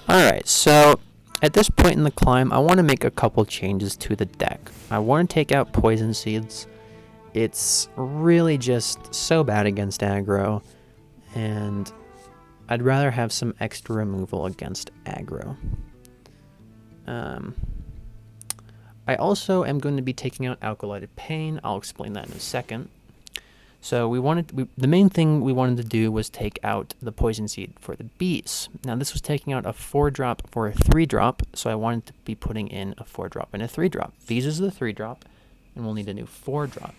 Alright, so at this point in the climb, I want to make a couple changes to the deck. I want to take out Poison Seeds. It's really just so bad against aggro, and I'd rather have some extra removal against aggro. I also am going to be taking out Alkalighted Pain. I'll explain that in a second. So the main thing we wanted to do was take out the Poison Seed for the bees. Now this was taking out a 4-drop for a 3-drop, so I wanted to be putting in a 4-drop and a 3-drop. Bees is the 3-drop, and we'll need a new 4-drop.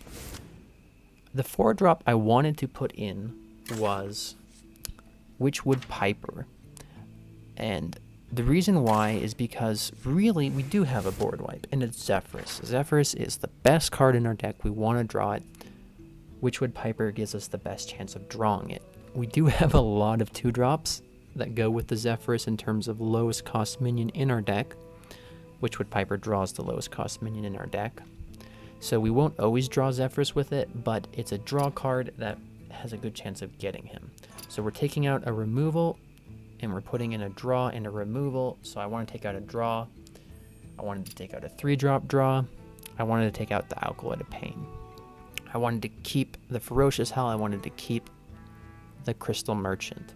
The 4-drop I wanted to put in was Witchwood Piper. And the reason why is because really we do have a board wipe, and it's Zephyrus. Zephyrus is the best card in our deck. We want to draw it. Witchwood Piper gives us the best chance of drawing it. We do have a lot of 2-drops that go with the Zephyrus in terms of lowest cost minion in our deck. Witchwood Piper draws the lowest cost minion in our deck. So we won't always draw Zephyrus with it, but it's a draw card that has a good chance of getting him. So we're taking out a removal, and we're putting in a draw and a removal. So I want to take out a draw. I wanted to take out a 3-drop draw. I wanted to take out the Alkalighted Pain. I wanted to keep the Ferocious Howl. I wanted to keep the Crystal Merchant.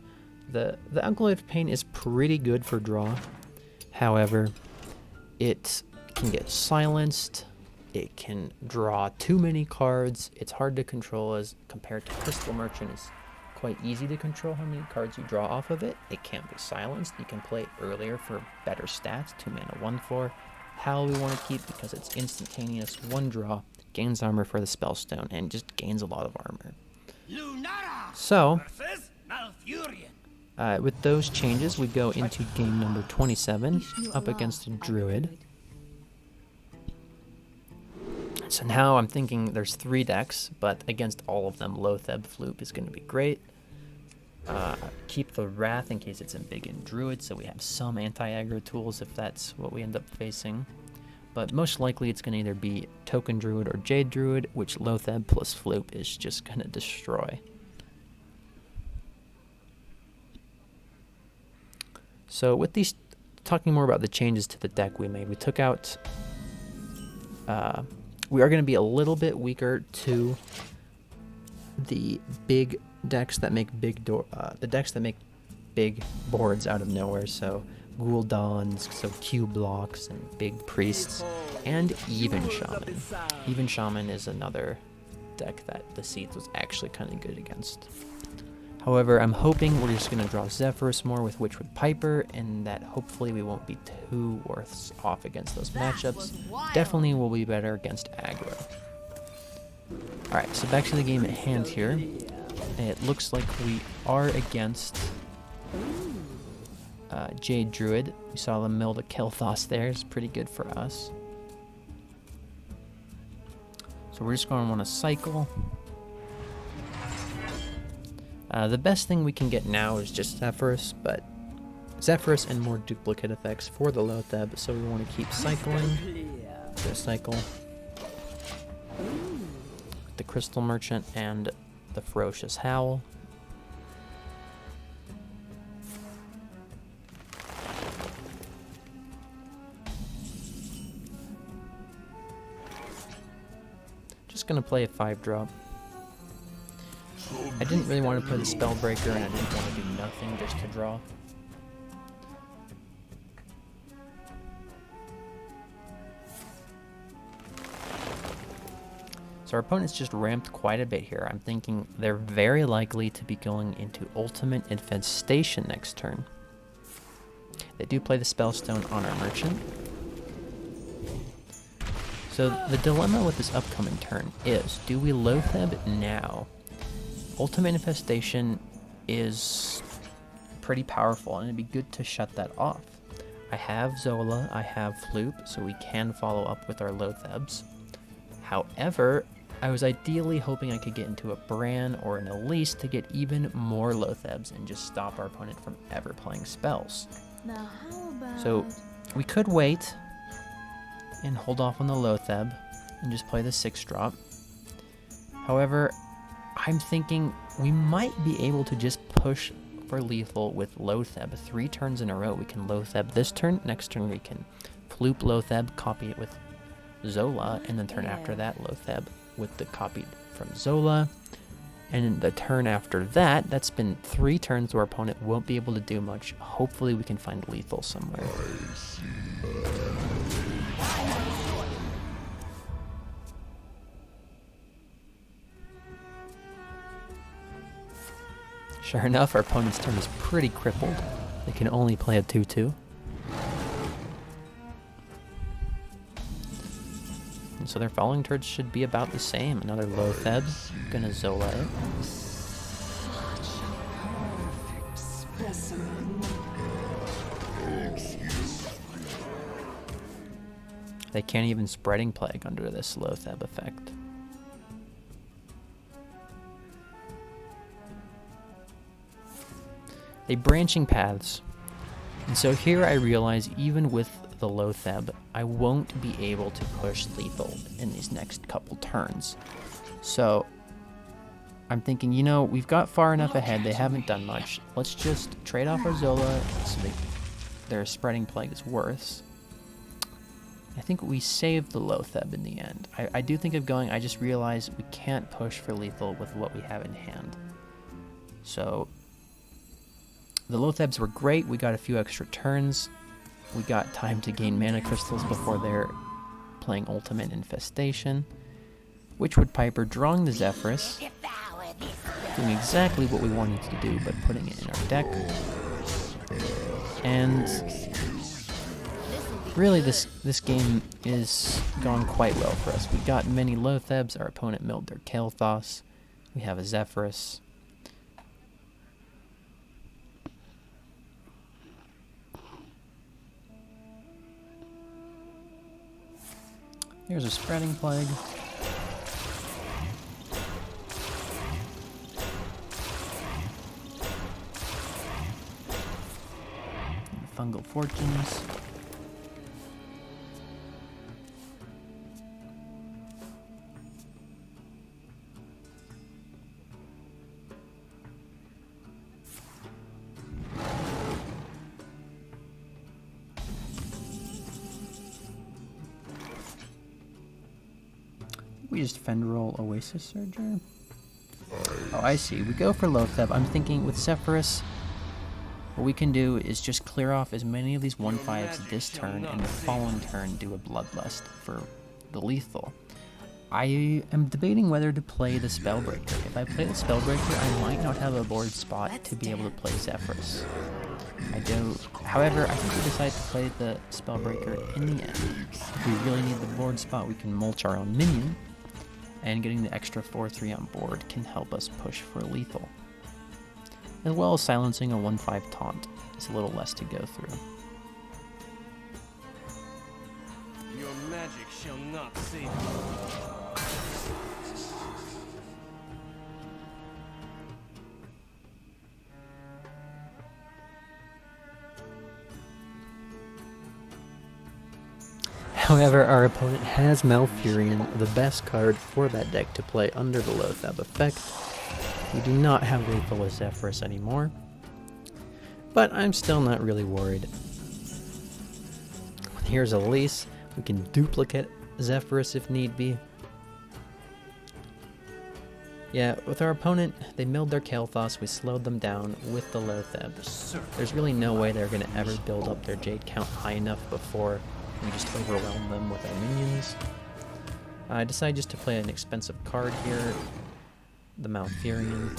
The Alkalighted Pain is pretty good for draw. However, it can get silenced. It can draw too many cards. It's hard to control as compared to Crystal Merchant. It's quite easy to control how many cards you draw off of it. It can't be silenced. You can play it earlier for better stats. 2 mana, 1/4. Howl we want to keep because it's instantaneous. 1 draw. Gains armor for the Spellstone, and just gains a lot of armor. So, with those changes, we go into game number 27, up against a Druid. So now I'm thinking there's 3 decks, but against all of them, Loatheb Floop is going to be great. Keep the Wrath in case it's a big in Druid, so we have some anti-aggro tools if that's what we end up facing. But most likely it's going to either be Token Druid or Jade Druid, which Loatheb plus Floop is just going to destroy. So with these, talking more about the changes to the deck we made, we took out, we are going to be a little bit weaker to the big decks that make big boards out of nowhere, so Gul'dans, so Q blocks and big priests, and Even Shaman. Even Shaman is another deck that the Seeds was actually kind of good against. However, I'm hoping we're just going to draw Zephyrus more with Witchwood Piper, and that hopefully we won't be too worse off against those matchups. Definitely will be better against aggro. Alright, so back to the game at hand here. It looks like we are against Jade Druid. We saw the mill to Kel'Thas there. It's pretty good for us. So we're just going to want to cycle. The best thing we can get now is just Zephyrus, but Zephyrus and more duplicate effects for the Loatheb, so we want to keep cycling. Just cycle. The Crystal Merchant and the Ferocious Howl. Just gonna play a 5-drop. I didn't really want to play the Spellbreaker, and I didn't want to do nothing just to draw. So our opponent's just ramped quite a bit here. I'm thinking they're very likely to be going into Ultimate Infestation next turn. They do play the Spellstone on our Merchant. So the dilemma with this upcoming turn is, do we Loatheb now? Ultimate Infestation is pretty powerful, and it'd be good to shut that off. I have Zola, I have Floop, so we can follow up with our Loathebs. However, I was ideally hoping I could get into a Bran or an Elise to get even more Loathebs and just stop our opponent from ever playing spells. Now how about... So we could wait and hold off on the Loatheb and just play the 6-drop. However, I'm thinking we might be able to just push for lethal with Lotheb 3 turns in a row. We can Lotheb this turn, next turn we can Floop Lotheb, copy it with Zola, and then turn after that Lotheb with the copied from Zola. And in the turn after that, that's been 3 turns where our opponent won't be able to do much. Hopefully we can find lethal somewhere. Sure enough, our opponent's turn is pretty crippled. They can only play a 2-2. And so their following turns should be about the same. Another Lotheb, gonna Zola it. They can't even Spreading Plague under this Lotheb effect. They Branching Paths. And so here I realize even with the Lotheb, I won't be able to push lethal in these next couple turns. So I'm thinking, you know, we've got far enough ahead, they haven't done much. Let's just trade off our Zola so their Spreading Plague is worse. I think we saved the Lotheb in the end. I do think of going, I just realized we can't push for lethal with what we have in hand. So the Lothebs were great. We got a few extra turns. We got time to gain mana crystals before they're playing Ultimate Infestation. Witchwood Piper drawing the Zephyrus. Doing exactly what we wanted to do, but putting it in our deck. And really this game is going quite well for us. We got many Lothebs. Our opponent milled their Kael'thas. We have a Zephyrus. Here's a Spreading Plague. And Fungal Fortunes. We just Fenderal Oasis Surger. Oh, I see. We go for Lotheb. I'm thinking with Zephyrus, what we can do is just clear off as many of these 1/5s this turn, and the following turn do a Bloodlust for the lethal. I am debating whether to play the Spellbreaker. If I play the Spellbreaker, I might not have a board spot to be able to play Zephyrus. However, I think we decided to play the Spellbreaker in the end. If we really need the board spot, we can mulch our own minion, and getting the extra 4/3 on board can help us push for lethal. As well as silencing a 1/5 taunt. It's a little less to go through. Your magic shall not save you. However, our opponent has Malfurion, the best card for that deck to play under the Lotheb effect. We do not have lethal with Zephyrus anymore, but I'm still not really worried. Here's Elise. We can duplicate Zephyrus if need be. Yeah, with our opponent, they milled their Kael'thas, we slowed them down with the Lotheb. There's really no way they're going to ever build up their Jade count high enough before we just overwhelm them with our minions. I decided just to play an expensive card here, the Malfurion.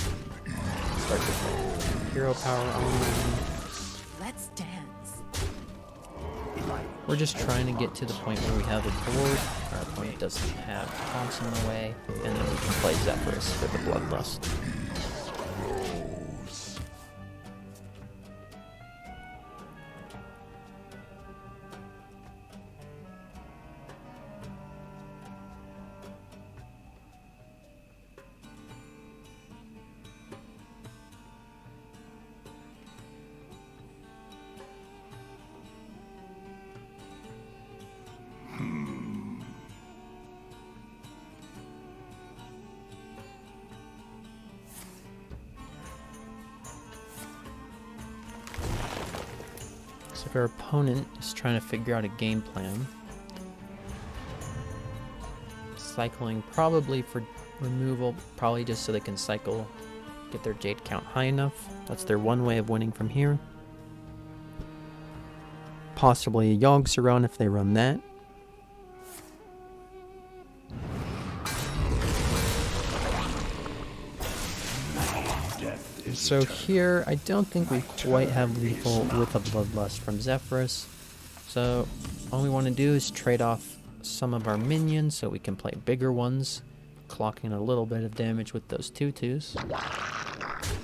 Start with hero power on them. Let's dance. We're just trying to get to the point where we have a board, our opponent doesn't have taunts in the way, and then we can play Zephyrus for the Bloodlust. Looks like our opponent is trying to figure out a game plan. Cycling probably for removal, probably just so they can cycle, get their Jade count high enough. That's their one way of winning from here. Possibly a Yogg-Saron if they run that. So here, I don't think we quite have lethal with a Bloodlust from Zephyrus. So all we want to do is trade off some of our minions so we can play bigger ones, clocking a little bit of damage with those 2/2s.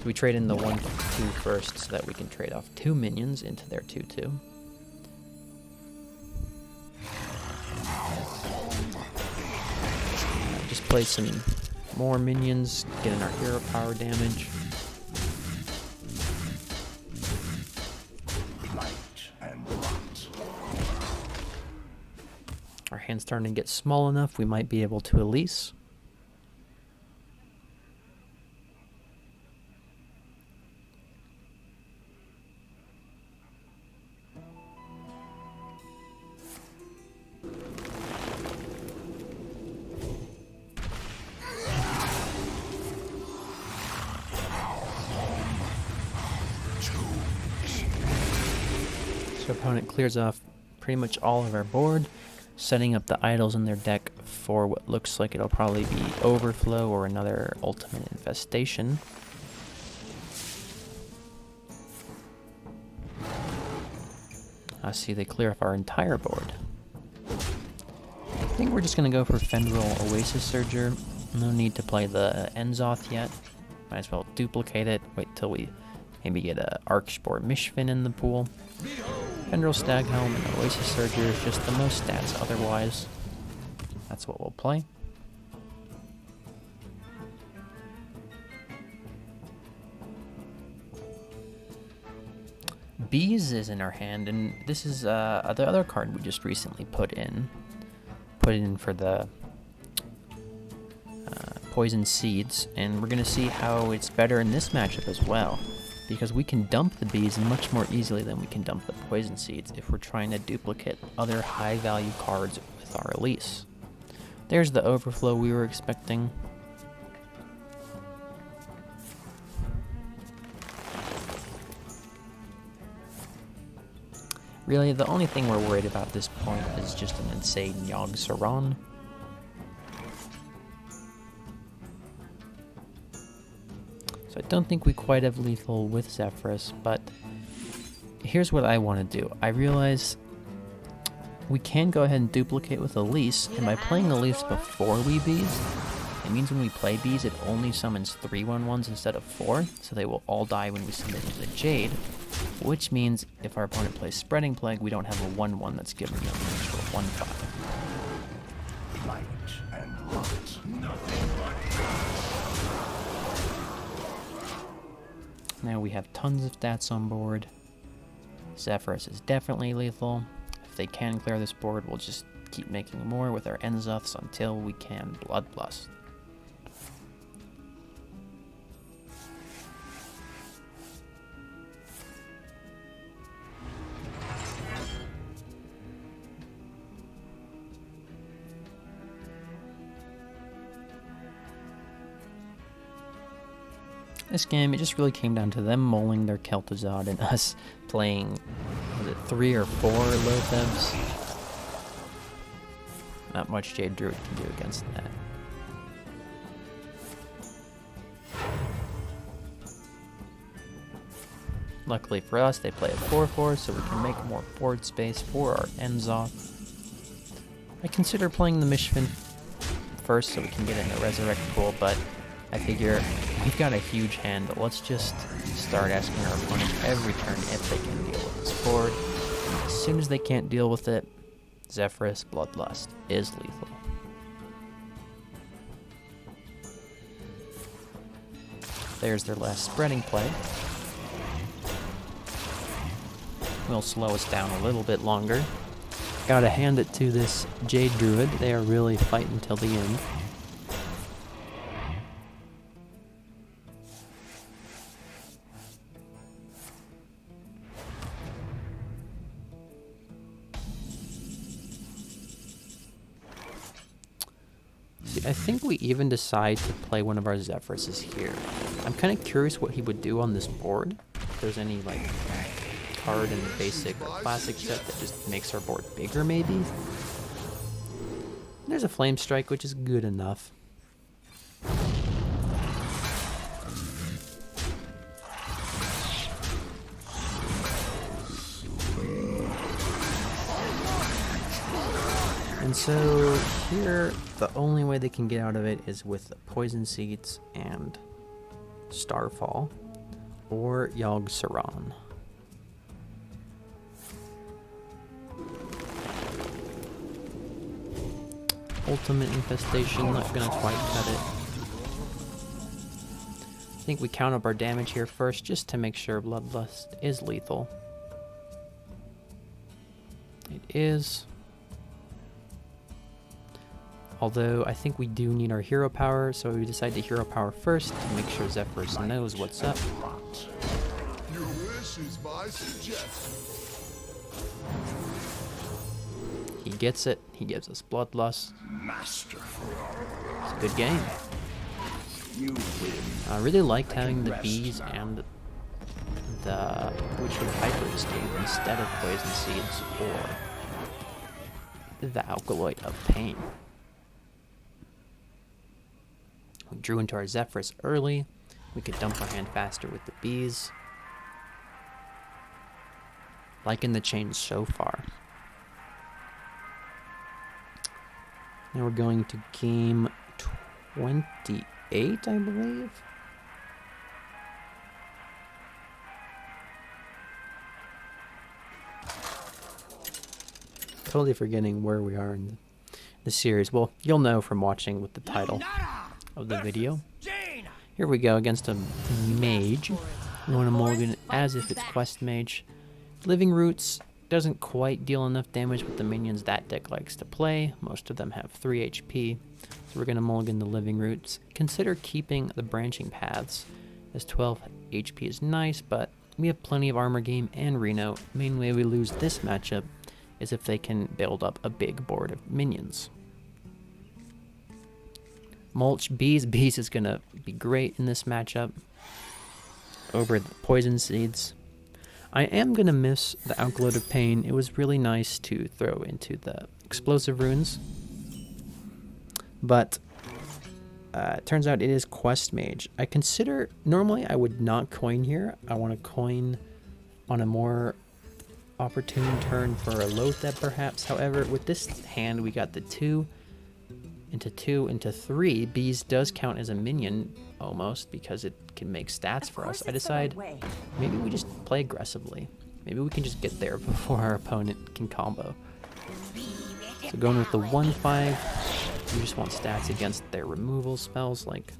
We trade in the 1/2 first so that we can trade off 2 minions into their 2/2. Just play some more minions, getting our hero power damage. Our hand's starting to get small enough, we might be able to Elise. So opponent clears off pretty much all of our board, setting up the idols in their deck for what looks like it'll probably be Overflow or another ultimate infestation. I see they clear off our entire board. I think we're just going to go for Fendril Oasis Surger. No need to play the Enzoth yet. Might as well duplicate it, wait till we maybe get a Archspore Mishfin in the pool. Fendril Staghelm and Oasis Surger is just the most stats otherwise. That's what we'll play. Bees is in our hand, and this is the other card we just recently put in. Put it in for the Poison Seeds, and we're going to see how it's better in this matchup as well. Because we can dump the bees much more easily than we can dump the poison seeds if we're trying to duplicate other high value cards with our Elise. There's the overflow we were expecting. Really, the only thing we're worried about at this point is just an insane Yogg-Saron. So I don't think we quite have lethal with Zephyrus, but here's what I want to do. I realize we can go ahead and duplicate with Elise, and by playing Elise before we bees, it means when we play bees, it only summons 3/1/1s instead of 4, so they will all die when we submit to the Jade, which means if our opponent plays Spreading Plague, we don't have a 1/1 that's giving them an extra 1/5. Now we have tons of stats on board. Zephyrus is definitely lethal. If they can clear this board, we'll just keep making more with our Enzoths until we can Bloodlust. This game, it just really came down to them mulling their Kel'Thuzad and us playing, was it 3 or 4 Lothebs? Not much Jade Druid can do against that. Luckily for us, they play a 4/4, so we can make more board space for our Enzoth. I consider playing the Mishfin first so we can get in the Resurrect pool, but I figure we've got a huge hand. Let's just start asking our opponent every turn if they can deal with this board. As soon as they can't deal with it, Zephyrus Bloodlust is lethal. There's their last Spreading Plague. Will slow us down a little bit longer. Gotta hand it to this Jade Druid. They are really fighting till the end. I think we even decide to play one of our Zephyruses here. I'm kind of curious what he would do on this board. If there's any like card in the basic or classic set that just makes our board bigger, maybe. There's a Flame Strike, which is good enough. And so here, the only way they can get out of it is with Poison Seeds and Starfall, or Yogg Saron. Ultimate Infestation, not gonna quite cut it. I think we count up our damage here first, just to make sure Bloodlust is lethal. It is. Although, I think we do need our hero power, so we decide to hero power first to make sure Zephyrus knows what's up. Your wish is my suggestion. He gets it. He gives us Bloodlust. Masterful. It's a good game. You win. I really liked having the bees and the Witchwood Hyper Escape instead of Poison Seeds or the Alkaloid of Pain. We drew into our Zephyrus early. We could dump our hand faster with the bees. Liking the change so far. Now we're going to game 28, I believe. Totally forgetting where we are in the series. Well, you'll know from watching with the title of the video. Here we go against a Mage. We want to mulligan it as if it's Quest Mage. Living Roots doesn't quite deal enough damage with the minions that deck likes to play. Most of them have 3 HP, so we're going to mulligan the Living Roots. Consider keeping the Branching Paths, as 12 HP is nice, but we have plenty of armor game and Reno. Main way we lose this matchup is if they can build up a big board of minions. Mulch Bees. Bees is going to be great in this matchup over the Poison Seeds. I am going to miss the Alkaloid of Pain. It was really nice to throw into the Explosive Runes. But it turns out it is Quest Mage. I consider, normally I would not coin here. I want to coin on a more opportune turn for a Loatheb perhaps. However, with this hand we got the 2 into 3. Bees does count as a minion almost because it can make stats for us. I decide maybe we just play aggressively. Maybe we can just get there before our opponent can combo. So going with the 1/5, we just want stats against their removal spells like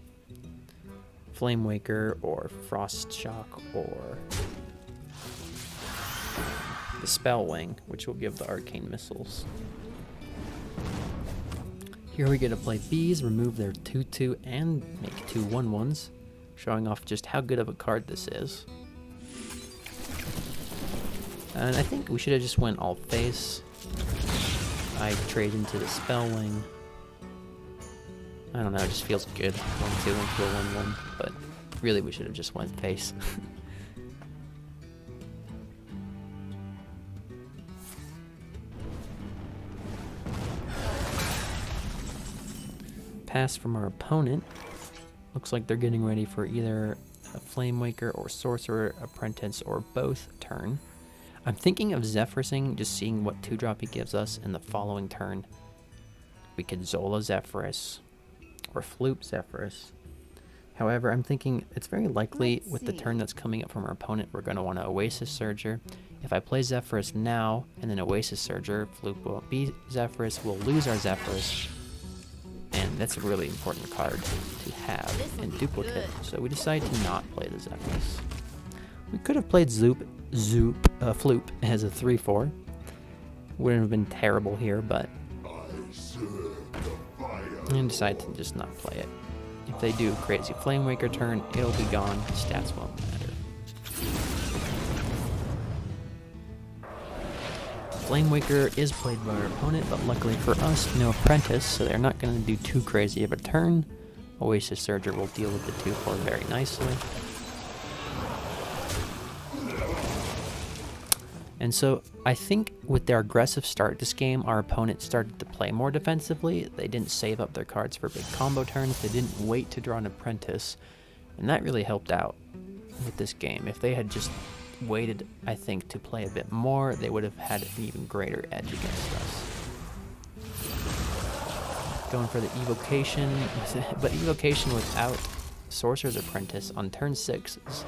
Flame Waker or Frost Shock or the Spell Wing, which will give the Arcane Missiles. Here we get to play Bees, remove their 2/2 and make 2 1/1s, showing off just how good of a card this is. And I think we should have just went all face. I trade into the Spell Wing. I don't know, it just feels good. 1/2 into a 1/1, but really we should have just went face. Pass from our opponent. Looks like they're getting ready for either a Flame Waker or Sorcerer Apprentice or both turn. I'm thinking of Zephyrusing, just seeing what 2-drop he gives us in the following turn. We could Zola Zephyrus or Floop Zephyrus. However, I'm thinking it's very likely with the turn that's coming up from our opponent, we're going to want to Oasis Surger. If I play Zephyrus now and then Oasis Surger, Floop will be Zephyrus, we'll lose our Zephyrus. And that's a really important card to have in duplicate, so we decide to not play the Zephyrus. We could have played Floop as a 3/4. Wouldn't have been terrible here, but I decide to just not play it. If they do crazy Flame Waker turn, it'll be gone. Stats won't matter. Flamewaker is played by our opponent, but luckily for us, no Apprentice, so they're not going to do too crazy of a turn. Oasis Surger will deal with the 2/4 very nicely. And so I think with their aggressive start this game, our opponent started to play more defensively. They didn't save up their cards for big combo turns. They didn't wait to draw an Apprentice. And that really helped out with this game. If they had just waited, I think, to play a bit more, they would have had an even greater edge against us. Going for the Evocation, but Evocation without Sorcerer's Apprentice on turn 6 is...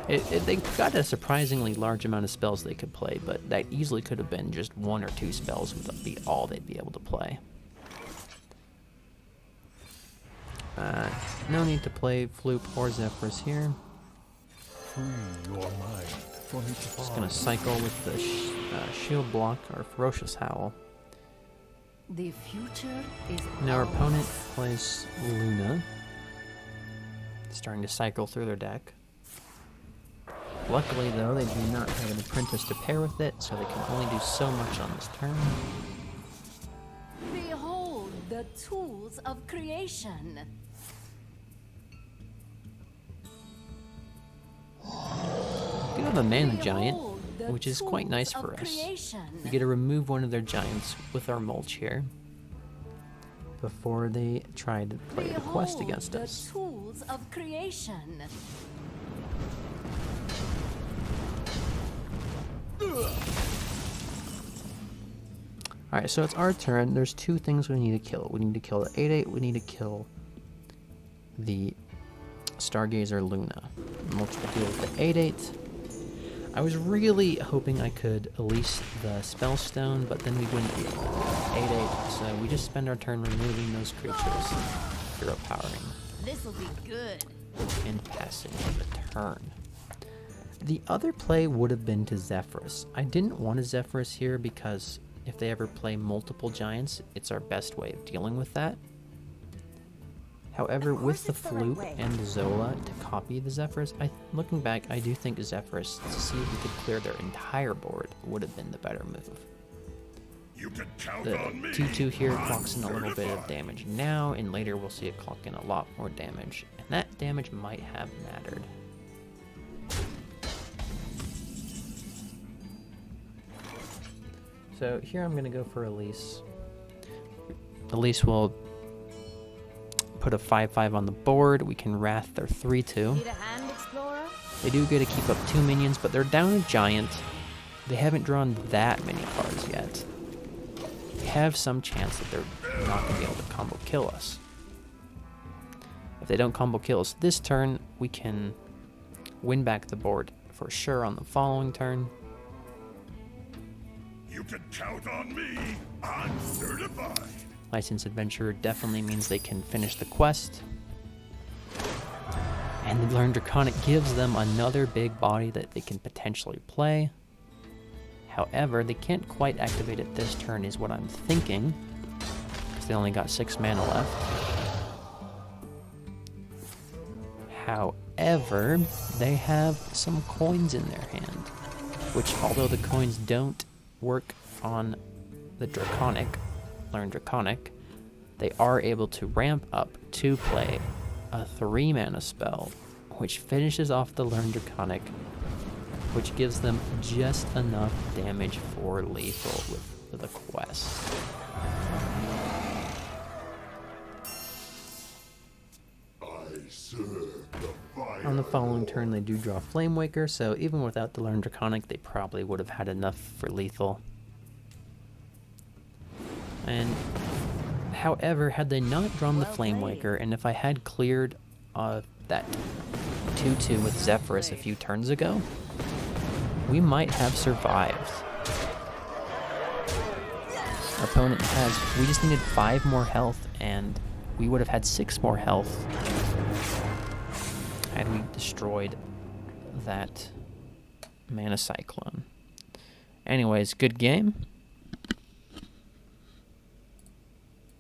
They got a surprisingly large amount of spells they could play, but that easily could have been just 1 or 2 spells would be all they'd be able to play. No need to play Floop or Zephyrus here. Free your mind from its Just gonna cycle with the Shield Block or Ferocious Howl. The future is Now our ours. opponent plays Luna. Starting to cycle through their deck. Luckily though, they do not have an Apprentice to pair with it, so they can only do so much on this turn. Behold the tools of creation. We do have a Mana Giant, Behold the which is quite tools nice of for us. creation. We get to remove one of their giants with our mulch here before they try to play the quest Behold against the us. tools of creation. Alright, so it's our turn. There's 2 things we need to kill. We need to kill the 8/8, we need to kill the Stargazer Luna. Mulch will deal with the 8/8. I was really hoping I could release the Spellstone, but then we wouldn't be 8/8, so we just spend our turn removing those creatures, hero powering, This'll be good. and passing the turn. The other play would have been to Zephyrus. I didn't want a Zephyrus here because if they ever play multiple giants, it's our best way of dealing with that. However, with the Floop and Zola to copy the Zephyrus, looking back, I do think Zephyrus, to see if we could clear their entire board, would have been the better move. You can count The on me. 2/2 here clocks in a little bit of damage now, and later we'll see it clock in a lot more damage, and that damage might have mattered. So here I'm going to go for Elise. Elise will put a 5/5 on the board. We can Wrath their 3/2. Need a hand, Explorer? They do get to keep up 2 minions, but they're down a giant. They haven't drawn that many cards yet. They have some chance that they're not going to be able to combo kill us. If they don't combo kill us this turn, we can win back the board for sure on the following turn. You can count on me. I'm certified. Licensed Adventurer definitely means they can finish the quest. And the Learn Draconic gives them another big body that they can potentially play. However, they can't quite activate it this turn is what I'm thinking, because they only got 6 mana left. However, they have some coins in their hand, which although the coins don't work on the Draconic, Learn Draconic, they are able to ramp up to play a 3 mana spell, which finishes off the Learn Draconic, which gives them just enough damage for lethal with the quest. I serve the fire. On the following turn, they do draw Flamewaker, so even without the Learn Draconic, they probably would have had enough for lethal. And however, had they not drawn the Flamewaker, and if I had cleared that 2/2 with Zephyrus a few turns ago, we might have survived. Our opponent we just needed 5 more health, and we would have had 6 more health had we destroyed that Mana Cyclone. Anyways, good game.